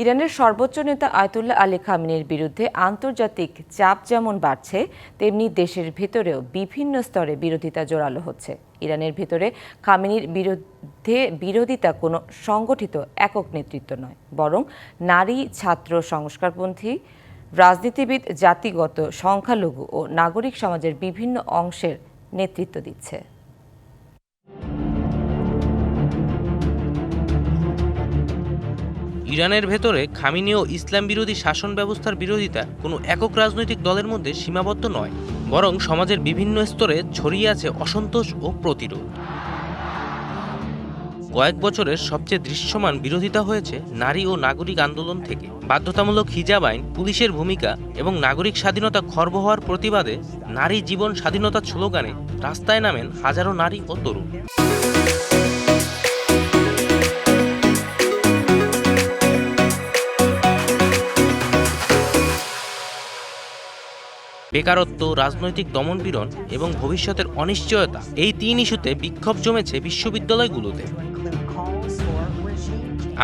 ইরানের সর্বোচ্চ নেতা আয়াতুল্লাহ আলী খামেনির বিরুদ্ধে আন্তর্জাতিক চাপ যেমন বাড়ছে, তেমনি দেশের ভেতরেও বিভিন্ন স্তরে বিরোধিতা জোরালো হচ্ছে। ইরানের ভেতরে খামেনির বিরুদ্ধে বিরোধিতা কোনো সংগঠিত একক নেতৃত্ব নয়, বরং নারী, ছাত্র, সংস্কারপন্থী, রাজনীতিবিদ, জাতিগত, সংখ্যালঘু ও নাগরিক সমাজের বিভিন্ন অংশের নেতৃত্ব দিচ্ছে। ইরানের ভেতরে খামেনি ও ইসলাম বিরোধী শাসন ব্যবস্থার বিরোধিতা কোনো একক রাজনৈতিক দলের মধ্যে সীমাবদ্ধ নয়, বরং সমাজের বিভিন্ন স্তরে ছড়িয়ে আছে অসন্তোষ ও প্রতিরোধ। কয়েক বছরের সবচেয়ে দৃশ্যমান বিরোধিতা হয়েছে নারী ও নাগরিক আন্দোলন থেকে। বাধ্যতামূলক হিজাব আইন, পুলিশের ভূমিকা এবং নাগরিক স্বাধীনতা খর্ব হওয়ার প্রতিবাদে নারী জীবন স্বাধীনতার স্লোগানে রাস্তায় নামেন হাজারো নারী ও তরুণ। বেকারত্ব, রাজনৈতিক দমনপীড়ন এবং ভবিষ্যতের অনিশ্চয়তা, এই তিন ইস্যুতে বিক্ষোভ জমেছে বিশ্ববিদ্যালয়গুলোতে।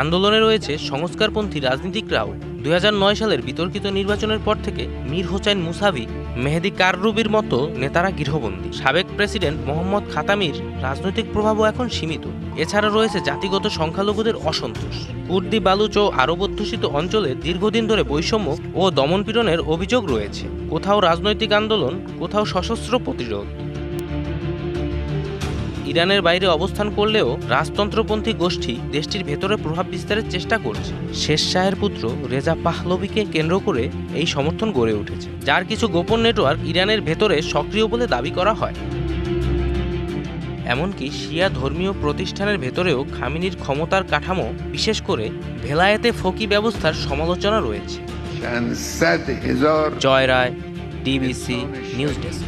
আন্দোলনে রয়েছে সংস্কারপন্থী রাজনীতিকরাও। 2009 সালের বিতর্কিত নির্বাচনের পর থেকে মীর হোসাইন মুসাভি, মেহেদি কাররুবির মতো নেতারা গৃহবন্দী। সাবেক প্রেসিডেন্ট মোহাম্মদ খাতামির রাজনৈতিক প্রভাবও এখন সীমিত। এছাড়া রয়েছে জাতিগত সংখ্যালঘুদের অসন্তোষ। কুর্দি, বালুচ ও আরব অধ্যুষিত অঞ্চলে দীর্ঘদিন ধরে বৈষম্য ও দমনপীড়নের অভিযোগ রয়েছে। কোথাও রাজনৈতিক আন্দোলন, কোথাও সশস্ত্র প্রতিরোধ। ইরানের বাইরে অবস্থান করলেও রাজতন্ত্রপন্থী গোষ্ঠী দেশটির ভেতরে প্রভাব বিস্তারের চেষ্টা করছে। শেষ শাহের পুত্র রেজা পাহলভিকে কেন্দ্র করে এই সমর্থন গড়ে উঠেছে, যার কিছু গোপন নেটওয়ার্ক ইরানের ভেতরে সক্রিয় বলে দাবি করা হয়। এমনকি শিয়া ধর্মীয় প্রতিষ্ঠানের ভেতরেও খামেনির ক্ষমতার কাঠামো, বিশেষ করে ভেলায়েতে ফকি ব্যবস্থার সমালোচনা রয়েছে। জয় রায়, ডিবিসি নিউজ ডেস্ক।